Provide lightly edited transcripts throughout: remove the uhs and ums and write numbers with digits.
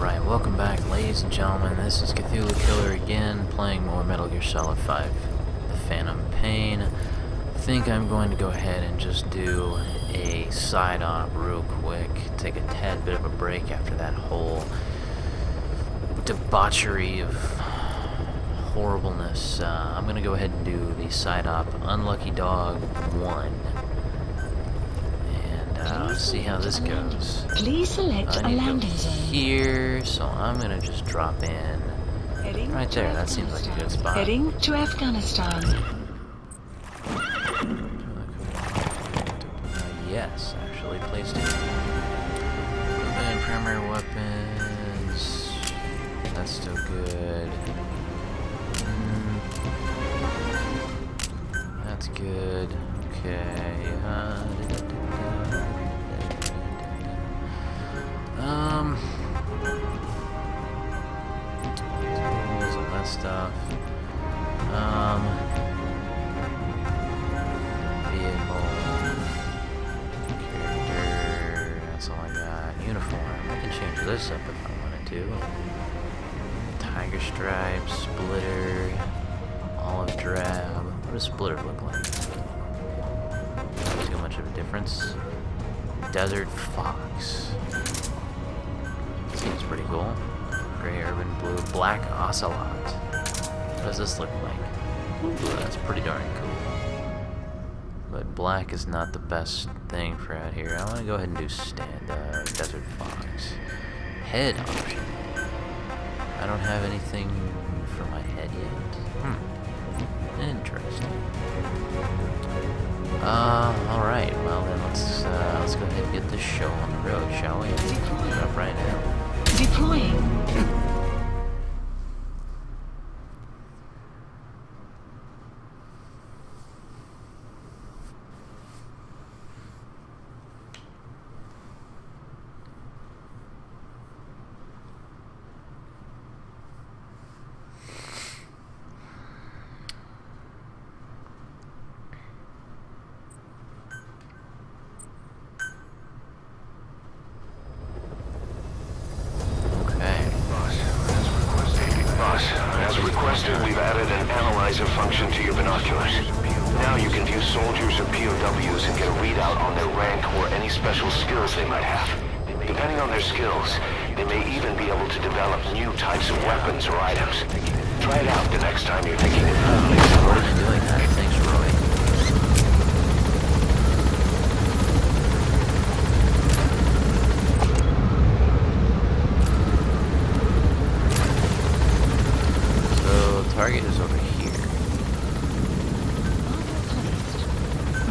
Alright, welcome back, ladies and gentlemen. This is Ktulu Killer again, playing more Metal Gear Solid 5, The Phantom Pain. I think I'm going to go ahead and just do a side-op real quick, take a tad bit of a break after that whole debauchery of horribleness. I'm going to go ahead and do the side-op Unlucky Dog 1. See how this goes. Please select a landing zone. Here, so I'm gonna just drop in right there. That seems like a good spot. Heading to Afghanistan. Yes, actually placed it. And primary weapons. That's still good. That's good. Okay. Tools and that stuff. Vehicle. Character. That's all I got. Uniform. I can change this up if I wanted to. Tiger stripe, splitter, olive drab. What does splitter look like? Not too much of a difference. Desert fox. Seems pretty cool. Gray urban blue, black ocelot. What does this look like? Ooh, that's pretty darn cool. But black is not the best thing for out here. I want to go ahead and do desert fox. Head option. I don't have anything for my head yet. Interesting. Alright, well then let's go ahead and get this show on the road, shall we? Deploying. It up right now. Deploying. As requested, we've added an analyzer function to your binoculars. Now you can view soldiers or POWs and get a readout on their rank or any special skills they might have. Depending on their skills, they may even be able to develop new types of weapons or items. Try it out the next time you're thinking of Doing that. Thanks, Roy. Target is over here.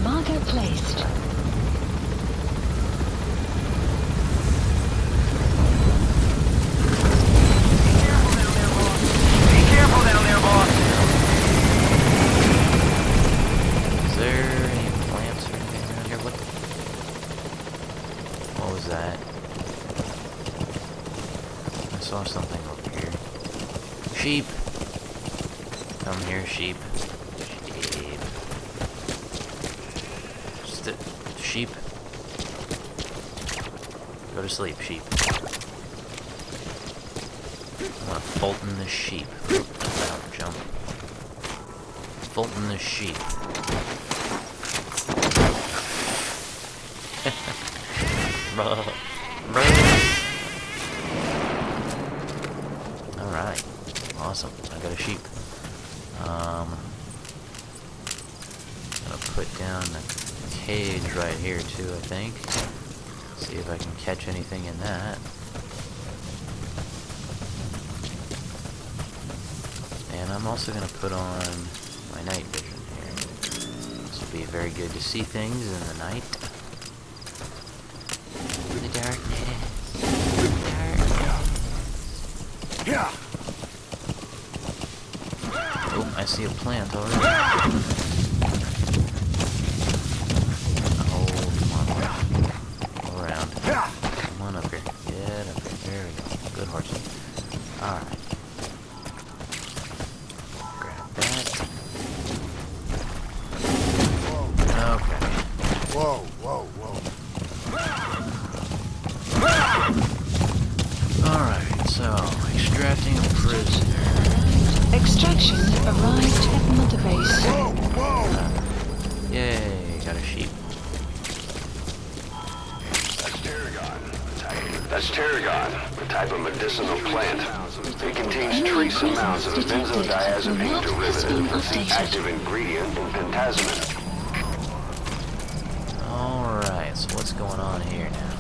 Marker placed. Be careful down there, boss. Is there any plants or anything around here? What was that? I saw something over here. Sheep! Come here, sheep. Sheep. Go to sleep, sheep. I want to Fulton the sheep. Don't jump. Fulton the sheep. Alright. Awesome. I got a sheep. I'm gonna put down the cage right here too, I think. See if I can catch anything in that. And I'm also gonna put on my night vision here. This will be very good to see things in the night. In the darkness. Yeah. Oh, I see a plant already. Oh, come on. Go around. Come on up here. Get up here. There we go. Good horsey. Alright. Grab that. Okay. Whoa, whoa, whoa. Alright. Extracting a prisoner. Extraction arrived at Mother Base. Yay, got a sheep. That's tarragon, a type of medicinal plant. It contains trace amounts of a benzodiazepine derivative that's the active ingredient in pentazimine. Alright, so what's going on here now?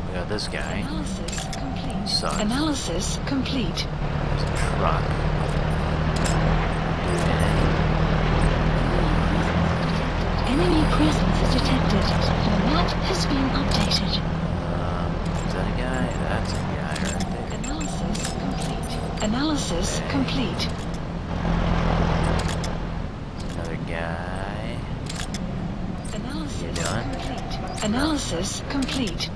We got this guy. Analysis complete. Sucks. Analysis complete. There's a truck. Enemy presence detected. The map has been updated. Is that a guy? That's a guy right there. Analysis complete. Analysis complete. Another guy. Analysis You done? complete. Analysis complete.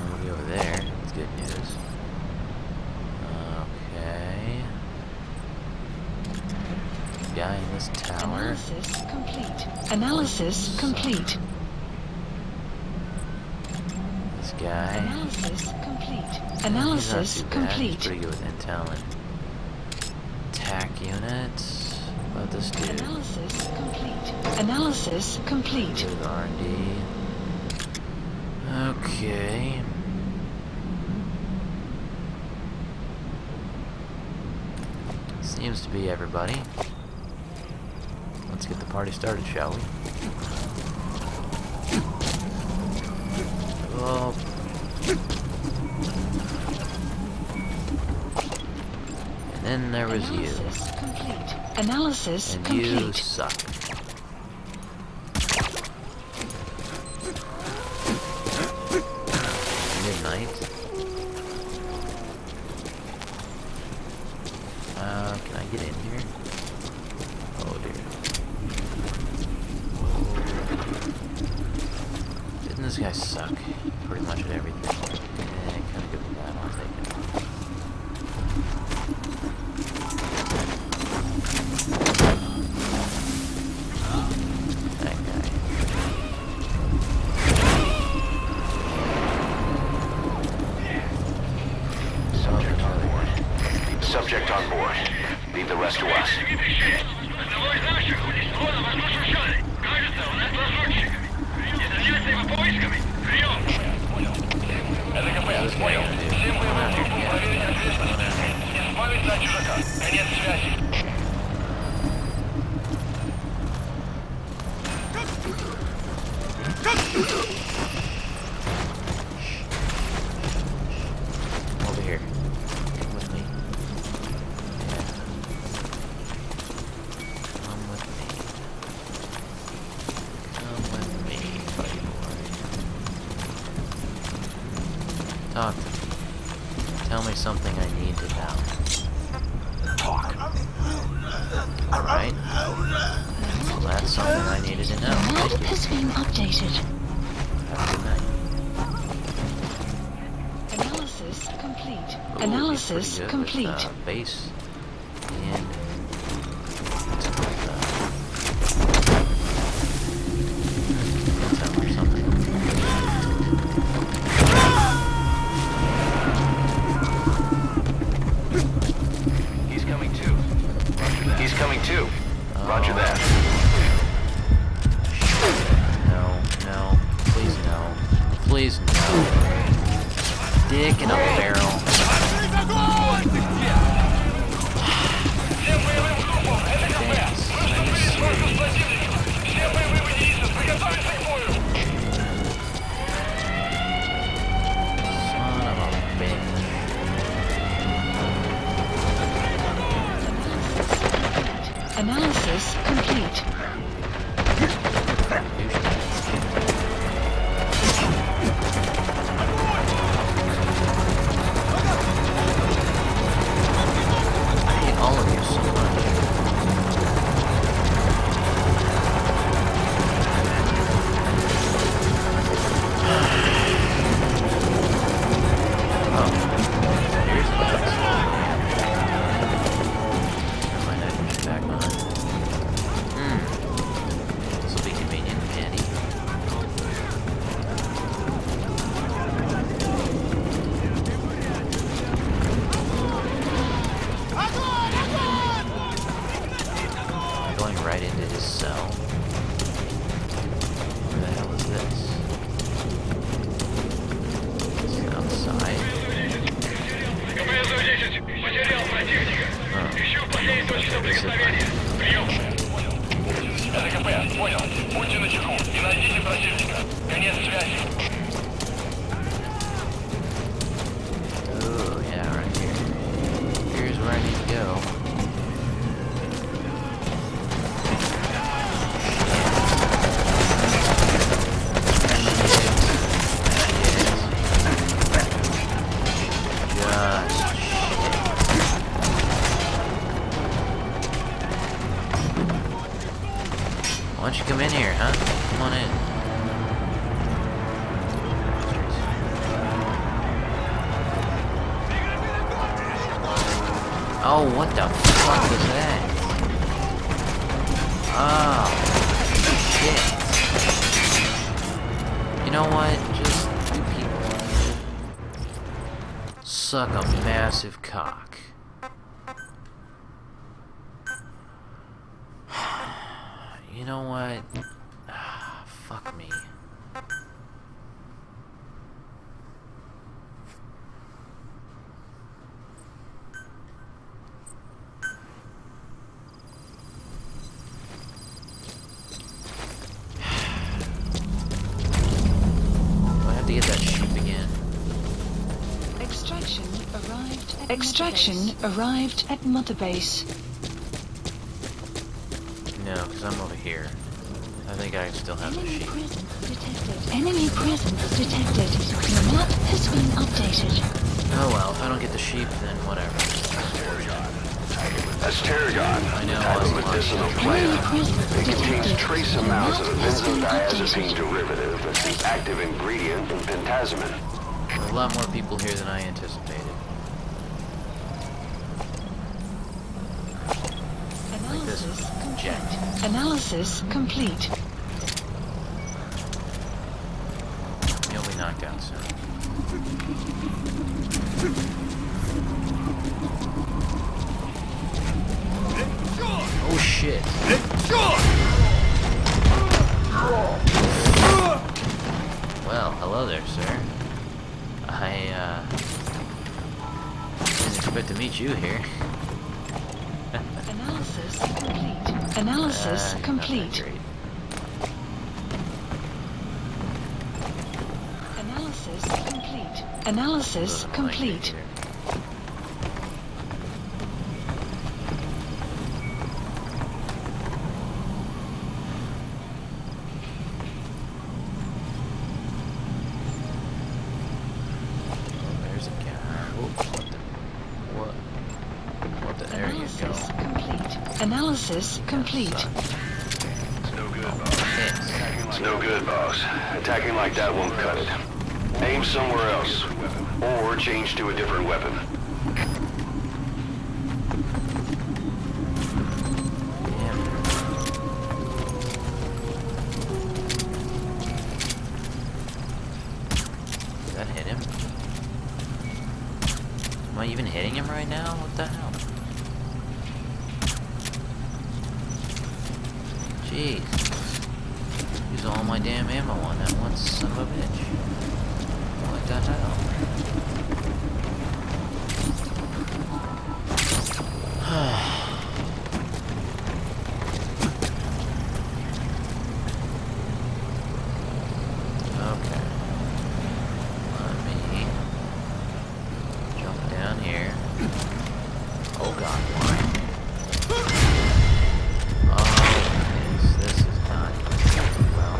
We'll be over there. That's good news. Okay. Guy in this tower. Analysis complete. Analysis complete. This guy. Analysis complete. He's Analysis not too bad. He's complete. pretty good with intel and attack units. What about this dude? Analysis complete. Analysis complete. Good with R&D. Okay. Seems to be everybody. Let's get the party started, shall we? Oh. And then there was you. Analysis complete. Analysis And you complete. suck. Midnight. Can I get in here? Oh dear. Didn't this guy suck pretty much at everything? Yeah, kind of good with that. I'll take it. That guy. Subject on board. Subject on board. Leave the rest to us. This guy over there. Over here. Come with me. Yeah. Come with me. Come with me, buddy boy. Talk to me. Tell me something I need to know. Talk. Alright? Well, that's something I needed to know. The map Thank you. has been updated. Have a good night. Analysis complete. Ooh, he's Analysis pretty good complete. with, base and intel or something. He's coming too. Roger that. He's coming too. Roger that. No, no, please no, please no. Dick in a barrel. Son of a bitch. Analysis complete. I hate all of you so much. Oh, here's the box. Never mind, I didn't back on. This will be convenient and handy. going right into his cell? Where the hell is this? Is it outside? Oh, yeah, right here. Here's where I need to go. Why don't you come in here, huh? Come on in. Oh, what the fuck was that? Oh, shit. You know what? Just you people suck a massive cock. You know what? Fuck me. Do I have to get that sheep again? Extraction arrived at Mother Base. No, because I'm over here. I think I still have the sheep. Enemy presence detected. The map has been updated. Oh well, if I don't get the sheep, then whatever. That's Tarragon, I know, a type of I was medicinal watching. plant. Enemy presence It contains detected. trace The amounts map of a has been benzodiazepine updated. derivative that's the active ingredient in pentasmin. There are a lot more people here than I anticipated. Like this jet. Analysis complete. He'll be knocked out soon. Oh shit. Well, hello there, sir. I didn't expect to meet you here. Analysis complete. Analysis Not that complete. great. Analysis complete. Analysis Doesn't like me complete. here. There's a guy. What the there you go. Analysis complete. Analysis complete. It's no good, boss. Hits. It's no good, boss. Attacking like that won't cut it. Aim somewhere else. Or change to a different weapon. Damn. Did that hit him? Am I even hitting him right now? What the hell? Jeez. Use all my damn ammo on that one son of a bitch. What the hell? Okay. Let me jump down here. Oh god, why? Oh, this is not well.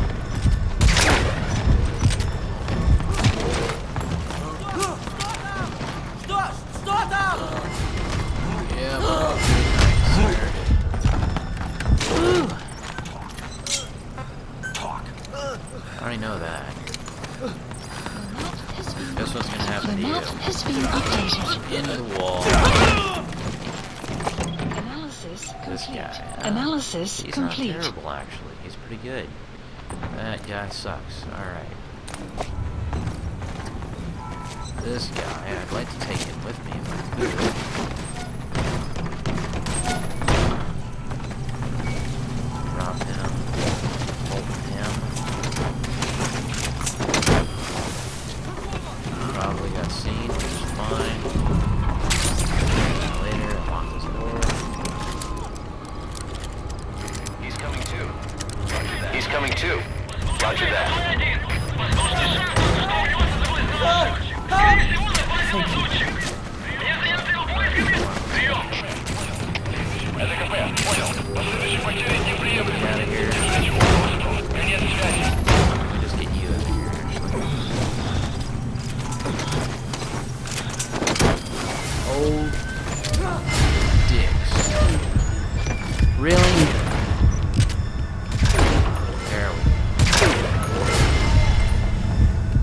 Yeah, well, I already know that. Guess what's gonna happen The to map you? has been updated. Into the wall. Analysis This complete. guy. Analysis He's complete. not terrible, actually. He's pretty good. That guy sucks. Alright. This guy, I'd like to take him with me if I could. incoming too. Roger that. Get out of here. Let me just get you out of here, actually. Oh, dicks. Really? There we go.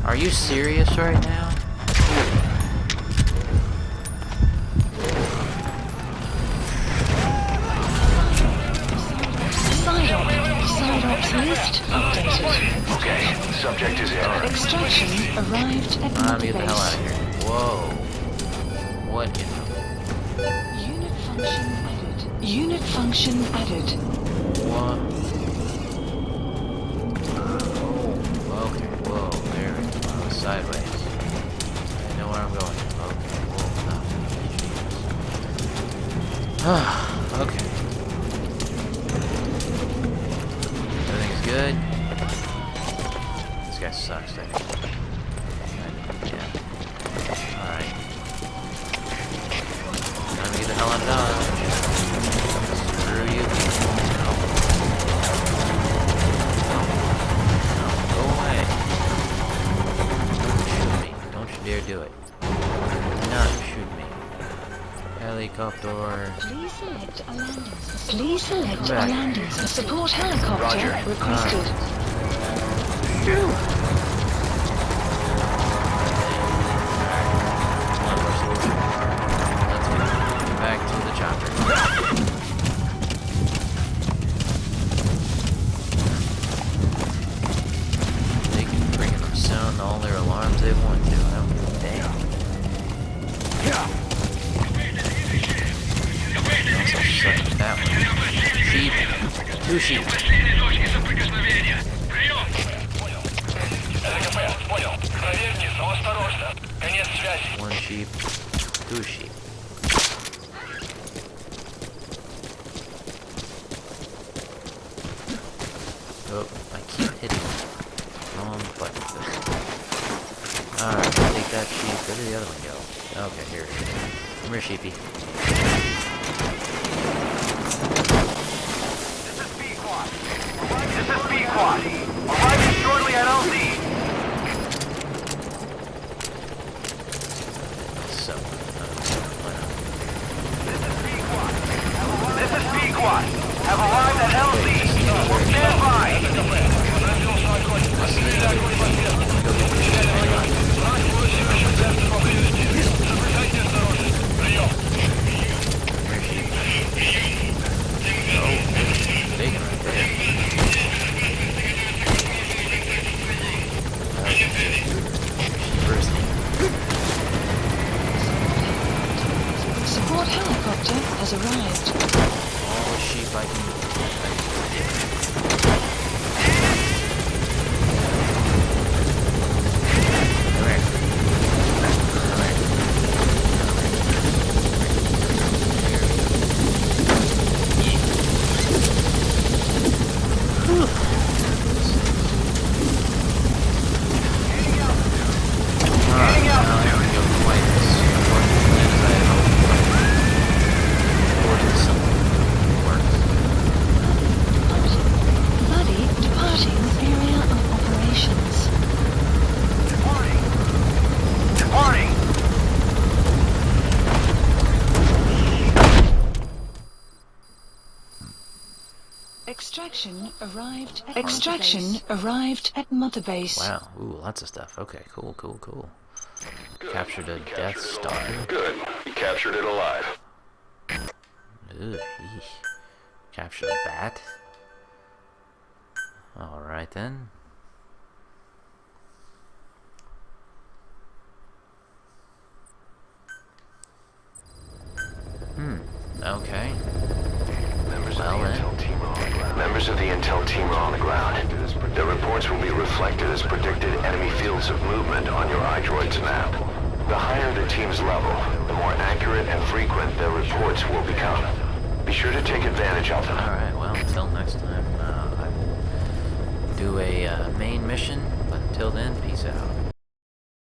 Are you serious right now? List updated. Okay, subject is in. Extraction arrived at Get Mother the hell out Base. of here. Whoa. What in Unit function added. Unit function added. what? Oh, okay, whoa, there we go. I was sideways. I know where I'm going. Okay, whoa, no. Okay. Everything's good. This guy sucks, I think. Yeah. Alright. Time to get the hell out of Dodge. Screw you people. No. No. Go away. Don't shoot me. Don't you dare do it. Do not shoot me. Helicopter. Please select a landing. Please select a Back. landing. Support helicopter Roger. requested. Come on, Russell. Let's go. Back to the chopper. They can freaking sound all their alarms they want to. I don't give a damn. Also suck at that one. Sheep. 2 sheep. One sheep. 2 sheep. Oh, I keep hitting wrong button. Alright, take that sheep. Where did the other one go? Okay, here it is. Come here, sheepy. This is B-Quad. Arriving shortly at LZ. So, This is B-Quad. Have arrived at LZ. We'll stand by. bacon right there. First. Support helicopter has arrived. All the sheep I can Extraction arrived at Mother Base. Wow, ooh, lots of stuff. Okay, cool. Good. Captured a Death Star. Good. You captured it alive. Ugh, eesh. Captured a bat. Alright then. Okay. Members of the intel team are on the ground. Their reports will be reflected as predicted enemy fields of movement on your iDroid's map. The higher the team's level, the more accurate and frequent their reports will become. Be sure to take advantage of them. Alright, well, until next time, I will do a main mission, but until then, peace out.